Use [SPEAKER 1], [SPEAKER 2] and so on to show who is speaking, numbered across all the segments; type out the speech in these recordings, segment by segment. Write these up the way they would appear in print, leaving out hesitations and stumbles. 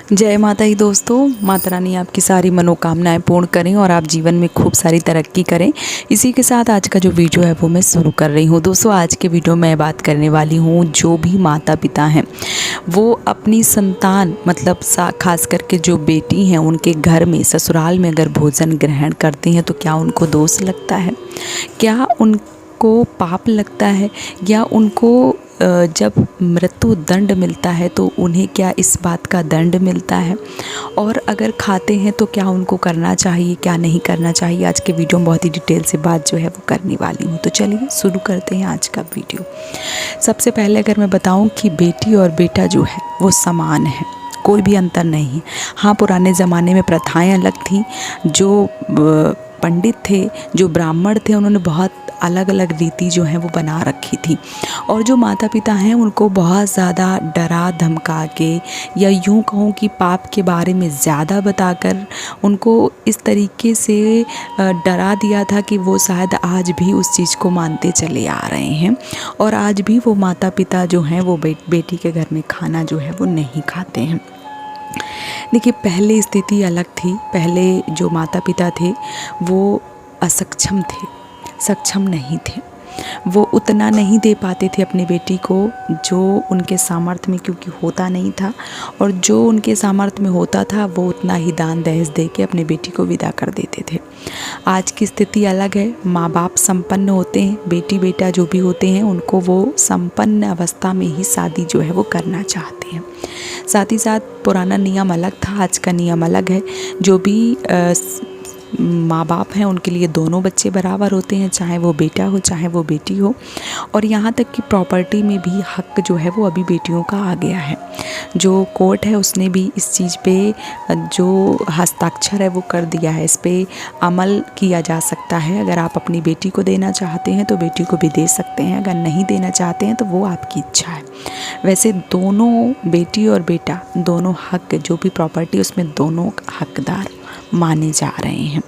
[SPEAKER 1] जय माता दी दोस्तों। माता रानी आपकी सारी मनोकामनाएं पूर्ण करें और आप जीवन में खूब सारी तरक्की करें। इसी के साथ आज का जो वीडियो है वो मैं शुरू कर रही हूँ। दोस्तों आज के वीडियो में मैं बात करने वाली हूँ, जो भी माता पिता हैं वो अपनी संतान मतलब खास करके जो बेटी हैं उनके घर में ससुराल में अगर भोजन ग्रहण करते हैं तो क्या उनको दोष लगता है, क्या उनको पाप लगता है, या उनको जब मृत्यु दंड मिलता है तो उन्हें क्या इस बात का दंड मिलता है, और अगर खाते हैं तो क्या उनको करना चाहिए क्या नहीं करना चाहिए। आज के वीडियो में बहुत ही डिटेल से बात जो है वो करने वाली हूँ। तो चलिए शुरू करते हैं आज का वीडियो। सबसे पहले अगर मैं बताऊँ कि बेटी और बेटा जो है वो समान है, कोई भी अंतर नहीं है। हाँ, पुराने ज़माने में प्रथाएं अलग थी। जो पंडित थे, जो ब्राह्मण थे, उन्होंने बहुत अलग अलग रीति जो है वो बना रखी थी, और जो माता पिता हैं उनको बहुत ज़्यादा डरा धमका के, या यूँ कहूँ कि पाप के बारे में ज़्यादा बताकर उनको इस तरीके से डरा दिया था कि वो शायद आज भी उस चीज़ को मानते चले आ रहे हैं, और आज भी वो माता पिता जो हैं वो बेटी के घर में खाना जो है वो नहीं खाते हैं। देखिए, पहले स्थिति अलग थी। पहले जो माता पिता थे वो असक्षम थे, सक्षम नहीं थे। वो उतना नहीं दे पाते थे अपनी बेटी को जो उनके सामर्थ्य में, क्योंकि होता नहीं था, और जो उनके सामर्थ्य में होता था वो उतना ही दान दहेज दे के अपनी बेटी को विदा कर देते थे। आज की स्थिति अलग है। माँ बाप संपन्न होते हैं, बेटी बेटा जो भी होते हैं उनको वो संपन्न अवस्था में ही शादी जो है वो करना चाहते हैं। साथ ही साथ पुराना नियम अलग था, आज का नियम अलग है। जो भी माँ बाप हैं उनके लिए दोनों बच्चे बराबर होते हैं, चाहे वो बेटा हो चाहे वो बेटी हो, और यहाँ तक कि प्रॉपर्टी में भी हक जो है वो अभी बेटियों का आ गया है। जो कोर्ट है उसने भी इस चीज़ पे जो हस्ताक्षर है वो कर दिया है, इस पे अमल किया जा सकता है। अगर आप अपनी बेटी को देना चाहते हैं तो बेटी को भी दे सकते हैं, अगर नहीं देना चाहते हैं तो वो आपकी इच्छा है। वैसे दोनों बेटी और बेटा दोनों हक, जो भी प्रॉपर्टी उसमें दोनों हकदार माने जा रहे हैं।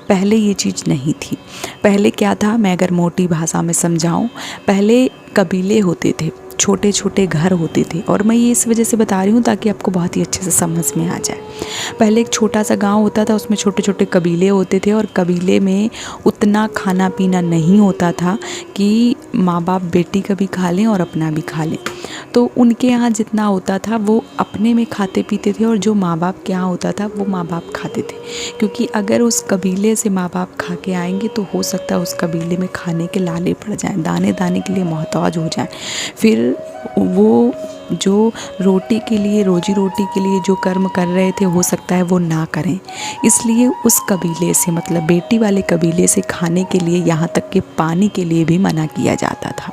[SPEAKER 1] पहले ये चीज़ नहीं थी। पहले क्या था, मैं अगर मोटी भाषा में समझाऊं, पहले कबीले होते थे, छोटे छोटे घर होते थे, और मैं ये इस वजह से बता रही हूँ ताकि आपको बहुत ही अच्छे से समझ में आ जाए। पहले एक छोटा सा गांव होता था, उसमें छोटे छोटे कबीले होते थे, और कबीले में उतना खाना पीना नहीं होता था कि माँ बाप बेटी का भी खा लें और अपना भी खा लें। तो उनके यहाँ जितना होता था वो अपने में खाते पीते थे, और जो माँ बाप के यहाँ होता था वो माँ बाप खाते थे, क्योंकि अगर उस कबीले से माँ बाप खा के आएंगे तो हो सकता है उस कबीले में खाने के लाले पड़ जाएं, दाने दाने के लिए मोहताज हो जाएं। फिर वो जो रोटी के लिए, रोजी रोटी के लिए जो कर्म कर रहे थे हो सकता है वो ना करें। इसलिए उस कबीले से, मतलब बेटी वाले कबीले से खाने के लिए, यहाँ तक कि पानी के लिए भी मना किया जाता था।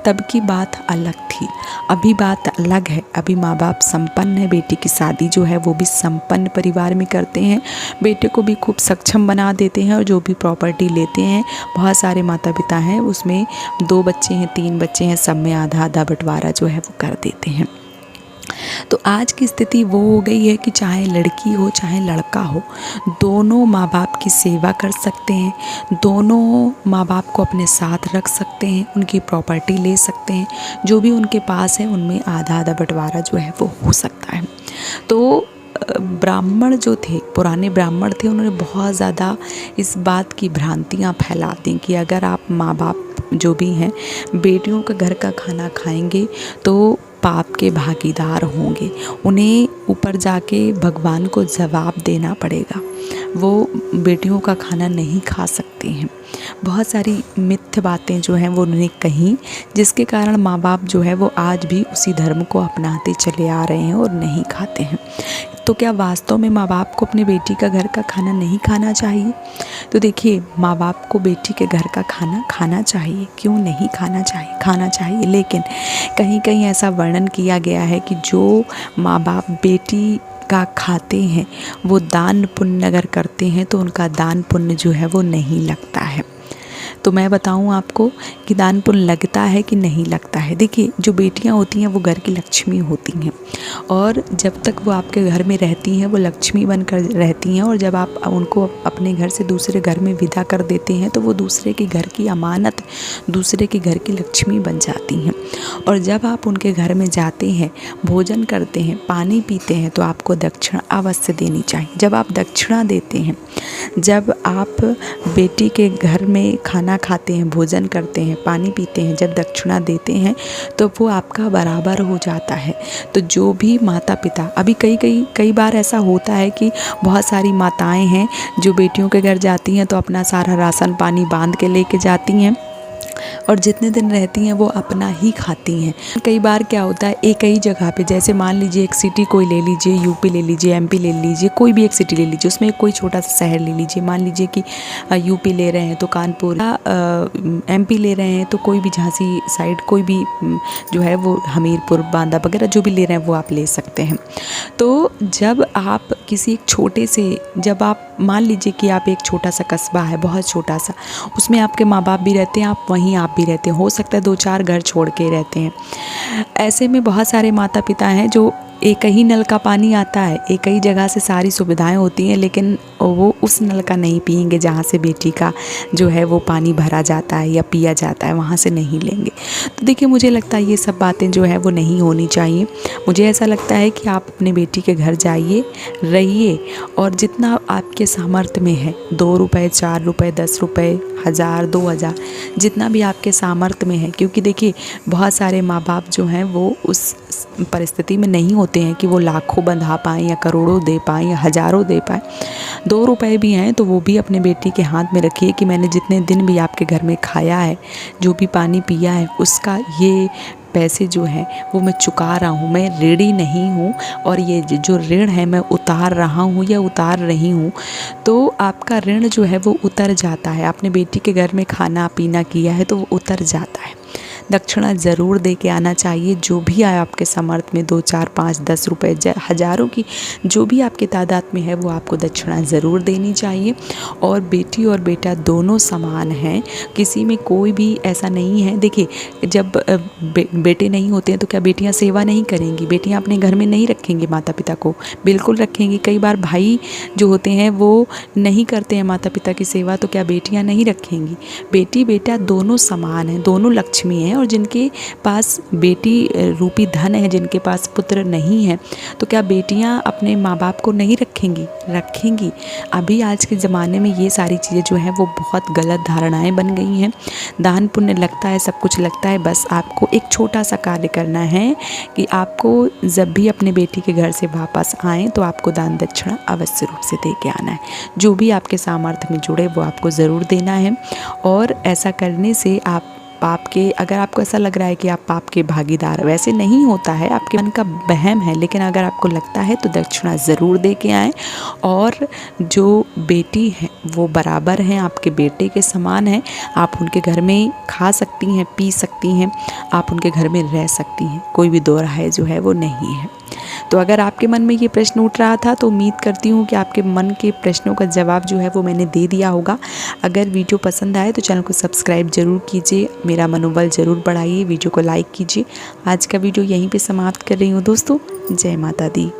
[SPEAKER 1] तब की बात अलग थी, अभी बात अलग है। अभी माँ बाप संपन्न है, बेटी की शादी जो है वो भी संपन्न परिवार में करते हैं, बेटे को भी खूब सक्षम बना देते हैं, और जो भी प्रॉपर्टी लेते हैं, बहुत सारे माता पिता हैं उसमें 2 बच्चे हैं 3 बच्चे हैं, सब में आधा आधा बंटवारा जो है वो कर देते हैं। तो आज की स्थिति वो हो गई है कि चाहे लड़की हो चाहे लड़का हो, दोनों माँ बाप की सेवा कर सकते हैं, दोनों माँ बाप को अपने साथ रख सकते हैं, उनकी प्रॉपर्टी ले सकते हैं, जो भी उनके पास है उनमें आधा आधा बंटवारा जो है वो हो सकता है। तो ब्राह्मण जो थे, पुराने ब्राह्मण थे, उन्होंने बहुत ज़्यादा इस बात की भ्रांतियाँ फैला दी कि अगर आप माँ बाप जो भी हैं बेटियों का घर का खाना खाएंगे तो पाप के भागीदार होंगे, उन्हें ऊपर जाके भगवान को जवाब देना पड़ेगा, वो बेटियों का खाना नहीं खा सकते हैं। बहुत सारी मिथ्य बातें जो हैं वो उन्होंने कहीं, जिसके कारण माँ बाप जो है वो आज भी उसी धर्म को अपनाते चले आ रहे हैं और नहीं खाते हैं। तो क्या वास्तव में माँ बाप को अपनी बेटी का घर का खाना नहीं खाना चाहिए? तो देखिए, माँ बाप को बेटी के घर का खाना खाना चाहिए, क्यों नहीं खाना चाहिए, खाना चाहिए। लेकिन कहीं कहीं ऐसा वर्णन किया गया है कि जो माँ बाप बेटी का खाते हैं वो दान पुण्य अगर करते हैं तो उनका दान पुण्य जो है वो नहीं लगता है। तो मैं बताऊं आपको कि दान पुण्य लगता है कि नहीं लगता है। देखिए, जो बेटियां होती हैं वो घर की लक्ष्मी होती हैं, और जब तक वो आपके घर में रहती हैं वो लक्ष्मी बनकर रहती हैं, और जब आप उनको अपने घर से दूसरे घर में विदा कर देते हैं तो वो दूसरे के घर की अमानत, दूसरे के घर की लक्ष्मी बन जाती हैं। और जब आप उनके घर में जाते हैं, भोजन करते हैं, पानी पीते हैं, तो आपको दक्षिणा अवश्य देनी चाहिए। जब आप दक्षिणा देते हैं, जब आप बेटी के घर में खाना खाते हैं, भोजन करते हैं, पानी पीते हैं, जब दक्षिणा देते हैं तो वो आपका बराबर हो जाता है। तो जो भी माता पिता, अभी कई बार ऐसा होता है कि बहुत सारी माताएं हैं जो बेटियों के घर जाती हैं तो अपना सारा राशन पानी बांध के लेके जाती हैं, और जितने दिन रहती हैं वो अपना ही खाती हैं। कई बार क्या होता है, एक ही जगह पे, जैसे मान लीजिए एक सिटी कोई ले लीजिए, यूपी ले लीजिए, एमपी ले लीजिए, कोई भी एक सिटी ले लीजिए, उसमें कोई छोटा सा शहर ले लीजिए। मान लीजिए कि यूपी ले रहे हैं तो कानपुर, एमपी ले रहे हैं तो कोई भी झांसी साइड, कोई भी जो है वो हमीरपुर, बांदा वगैरह जो भी ले रहे हैं वो आप ले सकते हैं। तो जब आप किसी एक छोटे से, जब आप मान लीजिए कि आप एक छोटा सा कस्बा है, बहुत छोटा सा, उसमें आपके माँ बाप भी रहते हैं, आप वहीं आप भी रहते हैं, हो सकता है 2-4 घर छोड़ के रहते हैं। ऐसे में बहुत सारे माता पिता हैं जो एक ही नल का पानी आता है, एक ही जगह से सारी सुविधाएं होती हैं, लेकिन वो उस नल का नहीं पिएंगे जहाँ से बेटी का जो है वो पानी भरा जाता है या पिया जाता है, वहाँ से नहीं लेंगे। तो देखिए, मुझे लगता है ये सब बातें जो है वो नहीं होनी चाहिए। मुझे ऐसा लगता है कि आप अपने बेटी के घर जाइए, रहिए, और जितना आपके सामर्थ्य में है, 2 रुपये, 4 रुपये, 10 रुपये, 1000, 2000, जितना भी आपके सामर्थ्य में है, क्योंकि देखिए बहुत सारे माँ बाप जो हैं वो उस परिस्थिति में नहीं होते हैं कि वो लाखों बंधा पाएँ या करोड़ों दे पाएँ या हज़ारों दे पाएँ। 2 रुपए भी हैं तो वो भी अपने बेटी के हाथ में रखिए कि मैंने जितने दिन भी आपके घर में खाया है, जो भी पानी पिया है, उसका ये पैसे जो हैं वो मैं चुका रहा हूँ, मैं ऋणी नहीं हूँ, और ये जो ऋण है मैं उतार रहा हूँ या उतार रही हूँ। तो आपका ऋण जो है वो उतर जाता है। आपने बेटी के घर में खाना पीना किया है तो वो उतर जाता है। दक्षिणा ज़रूर दे के आना चाहिए, जो भी आए आपके समर्थ में, 2, 4, 5, 10 रुपये, हज़ारों की जो भी आपके तादाद में है वो आपको दक्षिणा ज़रूर देनी चाहिए। और बेटी और बेटा दोनों समान हैं, किसी में कोई भी ऐसा नहीं है। देखिए, जब बेटे नहीं होते हैं तो क्या बेटियां सेवा नहीं करेंगी? बेटियां अपने घर में नहीं रखेंगी माता पिता को? बिल्कुल रखेंगी। कई बार भाई जो होते हैं वो नहीं करते हैं माता पिता की सेवा, तो क्या बेटियां नहीं रखेंगी? बेटी बेटा दोनों समान हैं, दोनों लक्ष्मी हैं, और जिनके पास बेटी रूपी धन है, जिनके पास पुत्र नहीं है, तो क्या बेटियां अपने माँ बाप को नहीं रखेंगी? रखेंगी। अभी आज के ज़माने में ये सारी चीज़ें जो हैं वो बहुत गलत धारणाएं बन गई हैं। दान पुण्य लगता है, सब कुछ लगता है, बस आपको एक छोटा सा कार्य करना है कि आपको जब भी अपने बेटी के घर से वापस आएँ तो आपको दान दक्षिणा अवश्य रूप से दे के आना है। जो भी आपके सामर्थ्य में जुड़े वो आपको ज़रूर देना है। और ऐसा करने से आप पाप के, अगर आपको ऐसा लग रहा है कि आप पाप के भागीदार, वैसे नहीं होता है, आपके मन का वहम है, लेकिन अगर आपको लगता है तो दक्षिणा ज़रूर दे के आएँ। और जो बेटी है वो बराबर हैं, आपके बेटे के समान हैं। आप उनके घर में खा सकती हैं, पी सकती हैं, आप उनके घर में रह सकती हैं, कोई भी दो राय जो है वो नहीं है। तो अगर आपके मन में ये प्रश्न उठ रहा था तो उम्मीद करती हूँ कि आपके मन के प्रश्नों का जवाब जो है वो मैंने दे दिया होगा। अगर वीडियो पसंद आए तो चैनल को सब्सक्राइब जरूर कीजिए, मेरा मनोबल ज़रूर बढ़ाइए, वीडियो को लाइक कीजिए। आज का वीडियो यहीं पे समाप्त कर रही हूँ दोस्तों। जय माता दी।